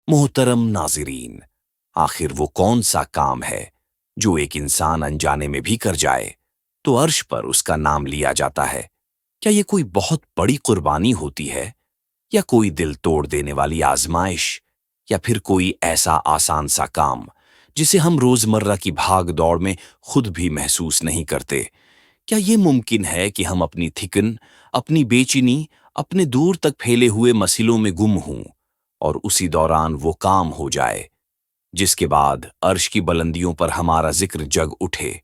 मोहतरम नाज़रीन, आखिर वो कौन सा काम है जो एक इंसान अनजाने में भी कर जाए तो अर्श पर उसका नाम लिया जाता है? क्या ये कोई बहुत बड़ी कुर्बानी होती है, या कोई दिल तोड़ देने वाली आजमाइश, या फिर कोई ऐसा आसान सा काम जिसे हम रोजमर्रा की भाग दौड़ में खुद भी महसूस नहीं करते? क्या ये मुमकिन है कि हम अपनी थिकन, अपनी बेचैनी, अपने दूर तक फैले हुए मसलों में गुम हों और उसी दौरान वो काम हो जाए जिसके बाद अर्श की बुलंदियों पर हमारा जिक्र जग उठे?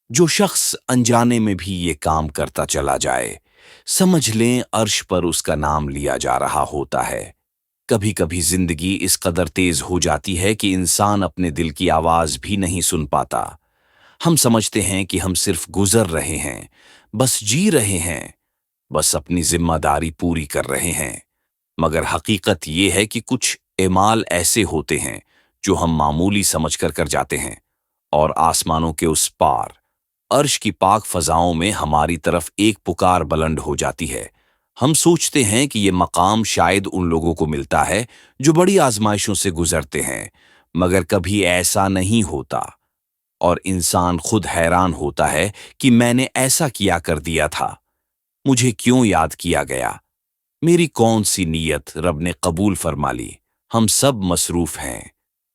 जो शख्स अनजाने में भी ये काम करता चला जाए, समझ लें अर्श पर उसका नाम लिया जा रहा होता है। कभी कभी जिंदगी इस कदर तेज हो जाती है कि इंसान अपने दिल की आवाज भी नहीं सुन पाता। हम समझते हैं कि हम सिर्फ गुजर रहे हैं, बस जी रहे हैं, बस अपनी जिम्मेदारी पूरी कर रहे हैं। मगर हकीकत ये है कि कुछ एमाल ऐसे होते हैं जो हम मामूली समझकर कर जाते हैं, और आसमानों के उस पार अर्श की पाक फजाओं में हमारी तरफ एक पुकार बुलंद हो जाती है। हम सोचते हैं कि ये मकाम शायद उन लोगों को मिलता है जो बड़ी आजमाइशों से गुजरते हैं, मगर कभी ऐसा नहीं होता। और इंसान खुद हैरान होता है कि मैंने ऐसा किया कर दिया था, मुझे क्यों याद किया गया, मेरी कौन सी नीयत रब ने कबूल फरमा ली। हम सब मसरूफ हैं,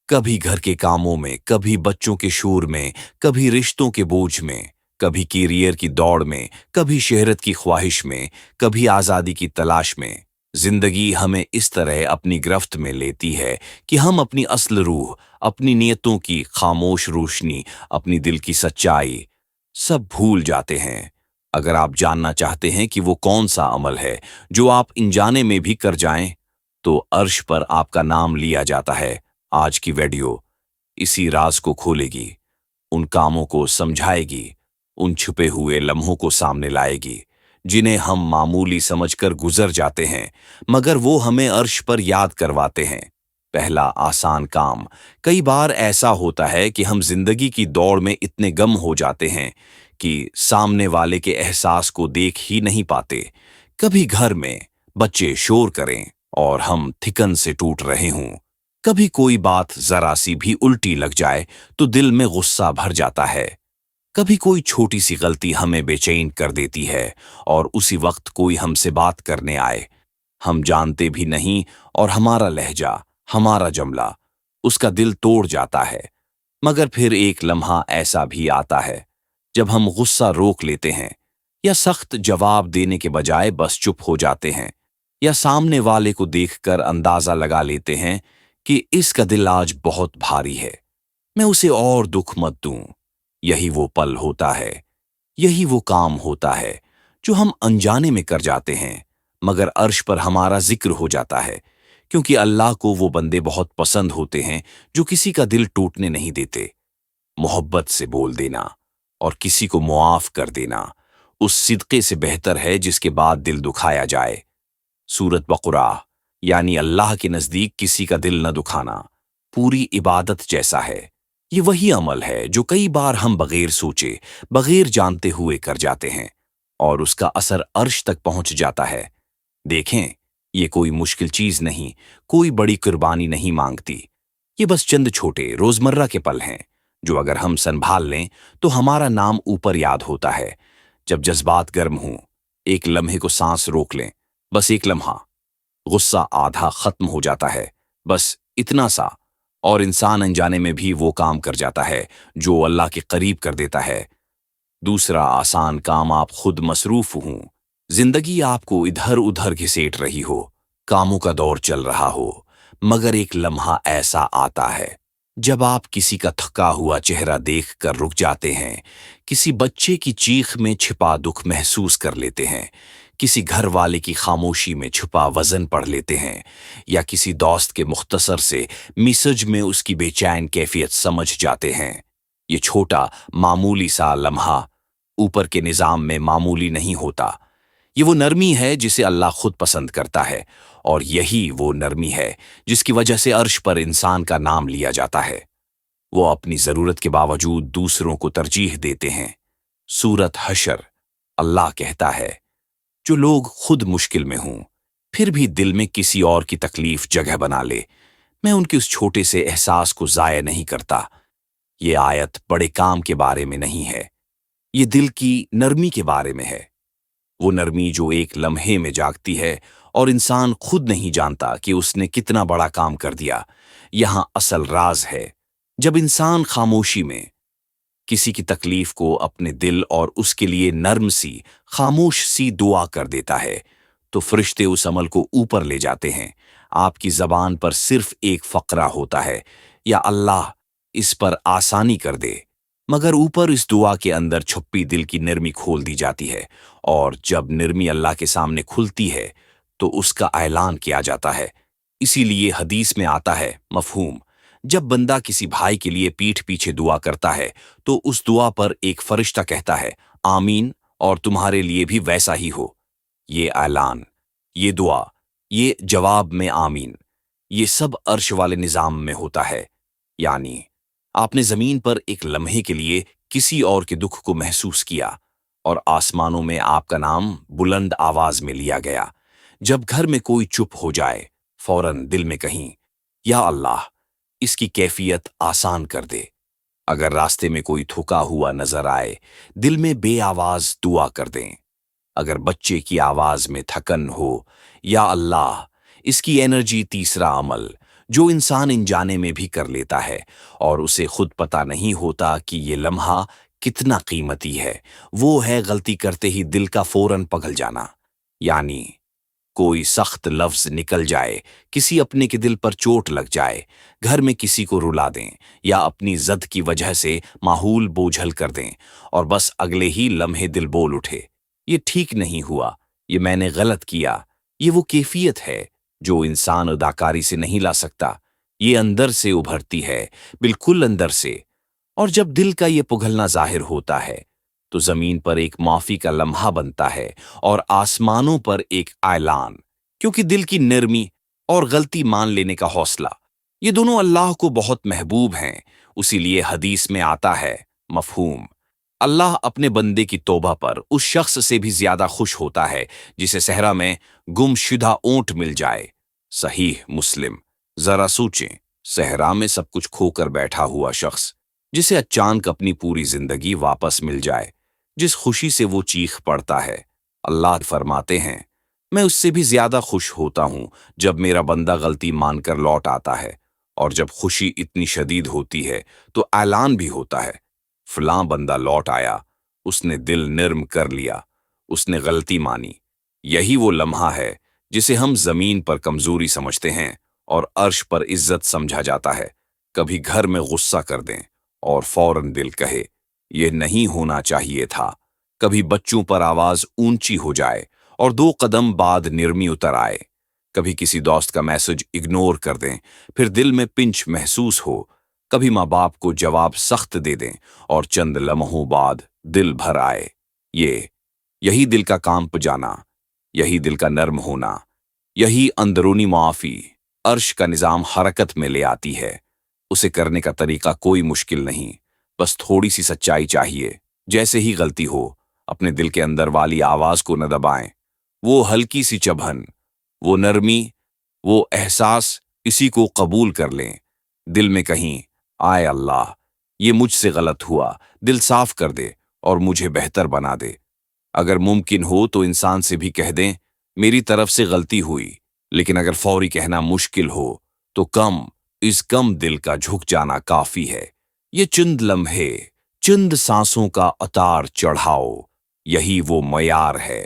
कभी घर के कामों में, कभी बच्चों के शोर में, कभी रिश्तों के बोझ में, कभी कैरियर की दौड़ में, कभी शहरत की ख्वाहिश में, कभी आज़ादी की तलाश में। जिंदगी हमें इस तरह अपनी गिरफ्त में लेती है कि हम अपनी असल रूह, अपनी नियतों की खामोश रोशनी, अपनी दिल की सच्चाई सब भूल जाते हैं। अगर आप जानना चाहते हैं कि वो कौन सा अमल है जो आप अनजाने में भी कर जाएं, तो अर्श पर आपका नाम लिया जाता है, आज की वीडियो इसी राज को खोलेगी, उन कामों को समझाएगी, उन छुपे हुए लम्हों को सामने लाएगी जिन्हें हम मामूली समझकर गुजर जाते हैं, मगर वो हमें अर्श पर याद करवाते हैं। पहला आसान काम। कई बार ऐसा होता है कि हम जिंदगी की दौड़ में इतने गम हो जाते हैं कि सामने वाले के एहसास को देख ही नहीं पाते। कभी घर में बच्चे शोर करें और हम थिकन से टूट रहे हों, कभी कोई बात जरा सी भी उल्टी लग जाए तो दिल में गुस्सा भर जाता है, कभी कोई छोटी सी गलती हमें बेचैन कर देती है और उसी वक्त कोई हमसे बात करने आए, हम जानते भी नहीं, और हमारा लहजा, हमारा जमला उसका दिल तोड़ जाता है। मगर फिर एक लम्हा ऐसा भी आता है जब हम गुस्सा रोक लेते हैं, या सख्त जवाब देने के बजाय बस चुप हो जाते हैं, या सामने वाले को देखकर अंदाजा लगा लेते हैं कि इसका दिल आज बहुत भारी है, मैं उसे और दुख मत दूं। यही वो पल होता है, यही वो काम होता है जो हम अनजाने में कर जाते हैं, मगर अर्श पर हमारा जिक्र हो जाता है, क्योंकि अल्लाह को वो बंदे बहुत पसंद होते हैं जो किसी का दिल टूटने नहीं देते। मोहब्बत से बोल देना और किसी को मुआफ कर देना उस सिदक़े से बेहतर है जिसके बाद दिल दुखाया जाए। सूरत बकरा, यानी अल्लाह के नजदीक किसी का दिल न दुखाना पूरी इबादत जैसा है। ये वही अमल है जो कई बार हम बगैर सोचे, बगैर जानते हुए कर जाते हैं, और उसका असर अर्श तक पहुंच जाता है। देखें, ये कोई मुश्किल चीज नहीं, कोई बड़ी कुर्बानी नहीं मांगती। ये बस चंद छोटे रोजमर्रा के पल हैं जो अगर हम संभाल लें तो हमारा नाम ऊपर याद होता है। जब जज्बात गर्म हों, एक लम्हे को सांस रोक लें, बस एक लम्हा, गुस्सा आधा खत्म हो जाता है, बस इतना सा, और इंसान अनजाने में भी वो काम कर जाता है जो अल्लाह के करीब कर देता है। दूसरा आसान काम। आप खुद मसरूफ हों, जिंदगी आपको इधर उधर घिसेट रही हो, कामों का दौर चल रहा हो, मगर एक लम्हा ऐसा आता है जब आप किसी का थका हुआ चेहरा देखकर रुक जाते हैं, किसी बच्चे की चीख में छिपा दुख महसूस कर लेते हैं, किसी घर वाले की खामोशी में छुपा वजन पढ़ लेते हैं, या किसी दोस्त के मुख्तसर से मैसेज में उसकी बेचैन कैफियत समझ जाते हैं। ये छोटा मामूली सा लम्हा ऊपर के निजाम में मामूली नहीं होता। ये वो नरमी है जिसे अल्लाह खुद पसंद करता है, और यही वो नरमी है जिसकी वजह से अर्श पर इंसान का नाम लिया जाता है। वो अपनी जरूरत के बावजूद दूसरों को तरजीह देते हैं। सूरत हशर, अल्लाह कहता है, जो लोग खुद मुश्किल में हों फिर भी दिल में किसी और की तकलीफ जगह बना ले, میں ان کے اس چھوٹے سے احساس کو ضائع نہیں کرتا۔ یہ آیت بڑے کام کے بارے میں نہیں ہے، یہ دل کی نرمی کے بارے میں ہے۔ وہ نرمی جو ایک لمحے میں جاگتی ہے اور انسان خود نہیں جانتا کہ اس نے کتنا بڑا کام کر دیا۔ یہاں اصل راز ہے، جب انسان خاموشی میں کسی کی تکلیف کو اپنے دل اور اس کے لیے نرم سی خاموش سی دعا کر دیتا ہے تو فرشتے اس عمل کو اوپر لے جاتے ہیں۔ آپ کی زبان پر صرف ایک فقرہ ہوتا ہے، یا اللہ اس پر آسانی کر دے، مگر اوپر اس دعا کے اندر چھپی دل کی نرمی کھول دی جاتی ہے، اور جب نرمی اللہ کے سامنے کھلتی ہے تو اس کا اعلان کیا جاتا ہے۔ اسی لیے حدیث میں آتا ہے مفہوم، جب بندہ کسی بھائی کے لیے پیٹھ پیچھے دعا کرتا ہے تو اس دعا پر ایک فرشتہ کہتا ہے آمین، اور تمہارے لیے بھی ویسا ہی ہو۔ یہ اعلان، یہ دعا، یہ جواب میں آمین، یہ سب عرش والے نظام میں ہوتا ہے۔ یعنی آپ نے زمین پر ایک لمحے کے لیے کسی اور کے دکھ کو محسوس کیا، اور آسمانوں میں آپ کا نام بلند آواز میں لیا گیا۔ جب گھر میں کوئی چپ ہو جائے، فوراً دل میں کہیں یا اللہ اس کی کیفیت آسان کر دے۔ اگر راستے میں کوئی تھکا ہوا نظر آئے، دل میں بے آواز دعا کر دیں۔ اگر بچے کی آواز میں تھکن ہو، یا اللہ اس کی انرجی۔ تیسرا عمل جو انسان انجانے میں بھی کر لیتا ہے اور اسے خود پتہ نہیں ہوتا کہ یہ لمحہ کتنا قیمتی ہے، وہ ہے غلطی کرتے ہی دل کا فوراً پگھل جانا۔ یعنی کوئی سخت لفظ نکل جائے، کسی اپنے کے دل پر چوٹ لگ جائے، گھر میں کسی کو رلا دیں، یا اپنی ضد کی وجہ سے ماحول بوجھل کر دیں، اور بس اگلے ہی لمحے دل بول اٹھے یہ ٹھیک نہیں ہوا، یہ میں نے غلط کیا۔ یہ وہ کیفیت ہے جو انسان اداکاری سے نہیں لا سکتا، یہ اندر سے ابھرتی ہے، بالکل اندر سے۔ اور جب دل کا یہ پگھلنا ظاہر ہوتا ہے تو زمین پر ایک معافی کا لمحہ بنتا ہے، اور آسمانوں پر ایک اعلان، کیونکہ دل کی نرمی اور غلطی مان لینے کا حوصلہ، یہ دونوں اللہ کو بہت محبوب ہیں۔ اسی لیے حدیث میں آتا ہے مفہوم، اللہ اپنے بندے کی توبہ پر اس شخص سے بھی زیادہ خوش ہوتا ہے جسے صحرا میں گم شدہ اونٹ مل جائے۔ صحیح مسلم۔ ذرا سوچیں، صحرا میں سب کچھ کھو کر بیٹھا ہوا شخص جسے اچانک اپنی پوری زندگی واپس مل جائے، جس خوشی سے وہ چیخ پڑتا ہے، اللہ فرماتے ہیں میں اس سے بھی زیادہ خوش ہوتا ہوں جب میرا بندہ غلطی مان کر لوٹ آتا ہے۔ اور جب خوشی اتنی شدید ہوتی ہے تو اعلان بھی ہوتا ہے فلاں بندہ لوٹ آیا، اس نے دل نرم کر لیا، اس نے غلطی مانی۔ یہی وہ لمحہ ہے جسے ہم زمین پر کمزوری سمجھتے ہیں اور عرش پر عزت سمجھا جاتا ہے۔ کبھی گھر میں غصہ کر دیں اور فوراً دل کہے یہ نہیں ہونا چاہیے تھا۔ کبھی بچوں پر آواز اونچی ہو جائے اور 2 قدم بعد نرمی اتر آئے۔ کبھی کسی دوست کا میسج اگنور کر دیں، پھر دل میں پنچ محسوس ہو۔ کبھی ماں باپ کو جواب سخت دے دیں اور چند لمحوں بعد دل بھر آئے۔ یہی دل کا کام پجانا، یہی دل کا نرم ہونا، یہی اندرونی معافی عرش کا نظام حرکت میں لے آتی ہے۔ اسے کرنے کا طریقہ کوئی مشکل نہیں، بس تھوڑی سی سچائی چاہیے۔ جیسے ہی غلطی ہو، اپنے دل کے اندر والی آواز کو نہ دبائیں۔ وہ ہلکی سی چبھن، وہ نرمی، وہ احساس، اسی کو قبول کر لیں۔ دل میں کہیں آئے اللہ یہ مجھ سے غلط ہوا، دل صاف کر دے اور مجھے بہتر بنا دے۔ اگر ممکن ہو تو انسان سے بھی کہہ دیں میری طرف سے غلطی ہوئی، لیکن اگر فوری کہنا مشکل ہو تو کم دل کا جھک جانا کافی ہے۔ یہ چند لمحے، چند سانسوں کا اتار چڑھاؤ، یہی وہ معیار ہے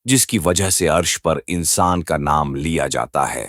جس کی وجہ سے عرش پر انسان کا نام لیا جاتا ہے۔